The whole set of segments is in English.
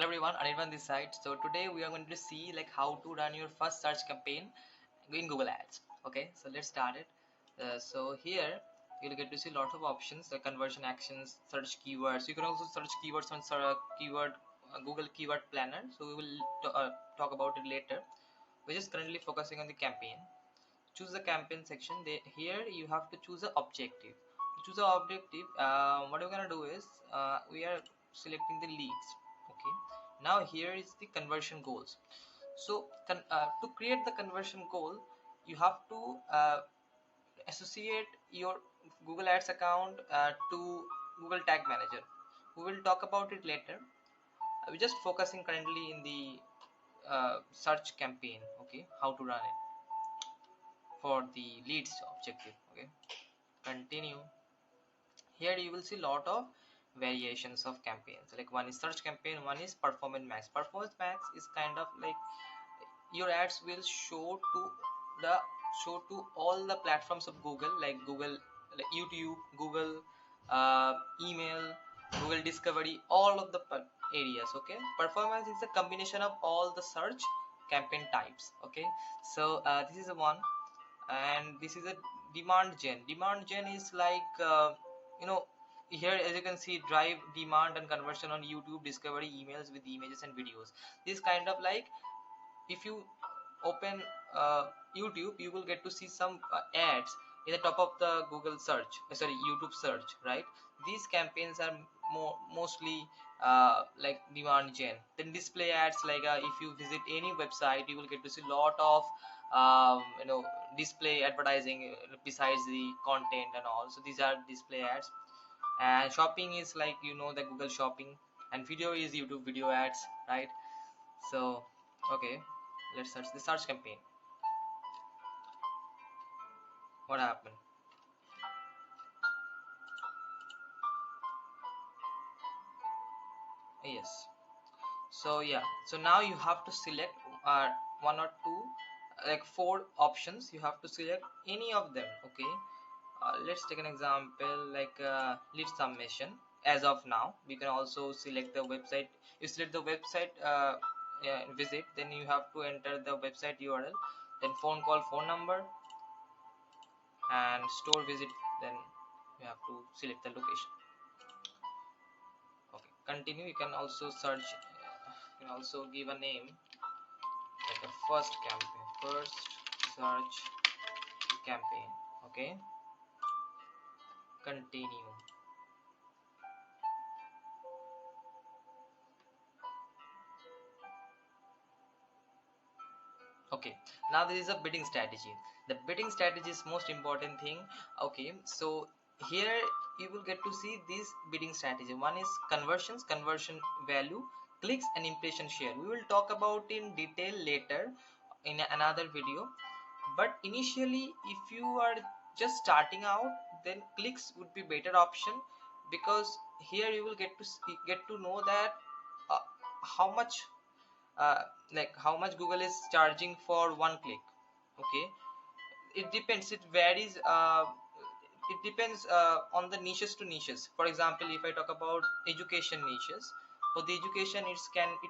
everyone, Anirban this side. So today we are going to see like how to run your first search campaign in Google Ads. Okay, so let's start it. So here you'll get to see a lot of options, the conversion actions, search keywords. You can also search keywords on Google Keyword Planner. So we will talk about it later. We're just currently focusing on the campaign. Choose the campaign section. Here you have to choose the objective. To choose the objective, what we're gonna do is we are selecting the leads. Okay, now here is the conversion goals. So to create the conversion goal, you have to associate your Google Ads account to Google Tag Manager. We will talk about it later. We're just focusing currently in the search campaign. Okay, how to run it for the leads objective. Okay, continue. Here you will see lot of variations of campaigns, like one is search campaign, one is performance max. Performance max is kind of like your ads will the show to all the platforms of Google, like Google, like YouTube, Google email, Google discovery, all of the areas. Okay, performance is a combination of all the search campaign types. Okay, so this is the one, and this is a demand gen is like you know here, as you can see, drive demand and conversion on YouTube discovery, emails with images and videos. This kind of like, if you open YouTube, you will get to see some ads in the top of the Google search, YouTube search, right? These campaigns are mostly like demand gen. Then display ads, like if you visit any website, you will get to see lot of display advertising besides the content and all. So these are display ads. And shopping is like, the Google shopping, and video is YouTube video ads, right? So okay, let's search the search campaign. What happened? Yes. So yeah, so now you have to select one or two, like four options. You have to select any of them. Okay, let's take an example, like lead submission. As of now, we can also select the website. You select the website visit, then you have to enter the website URL, then phone call, phone number, and store visit. Then you have to select the location. Okay, continue. You can also search, you can also give a name, like a first search campaign. Okay, continue. Okay, now this is a bidding strategy. The bidding strategy is most important thing. Okay, so here you will get to see this bidding strategy. One is conversion value, clicks, and impression share. We will talk about in detail later in another video. But initially, if you are just starting out, then clicks would be better option, because here you will get to know that uh, how much uh, how much Google is charging for one click. Okay, it depends, it varies, it depends on the niches to niches. For example, if I talk about education niches, for the education, it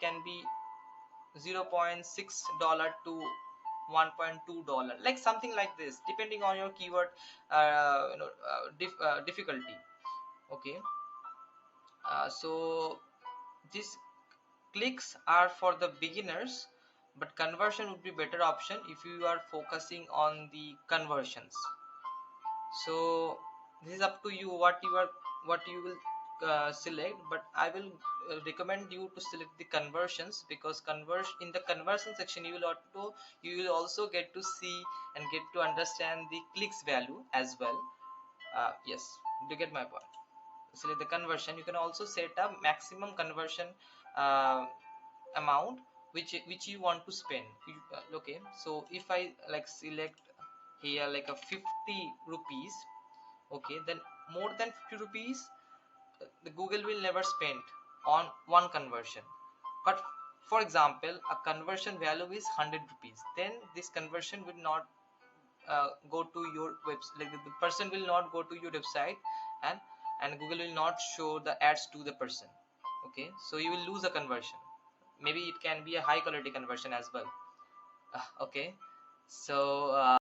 can be $0.6 to $1.2, like something like this, depending on your keyword difficulty. Okay, so these clicks are for the beginners, but conversion would be better option if you are focusing on the conversions. So this is up to you what you will select, but I will recommend you to select the conversions, because in the conversion section you will also get to see and get to understand the clicks value as well. Yes, do you get my point? Select the conversion. You can also set a maximum conversion uh, amount which you want to spend. Okay, so if I like select here like a 50 rupees, okay, then more than 50 rupees the Google will never spend on one conversion. But for example, a conversion value is 100 rupees, then this conversion will not go to your website, like the person will not go to your website, and Google will not show the ads to the person. Okay, so you will lose a conversion. maybe it can be a high quality conversion as well. Okay, so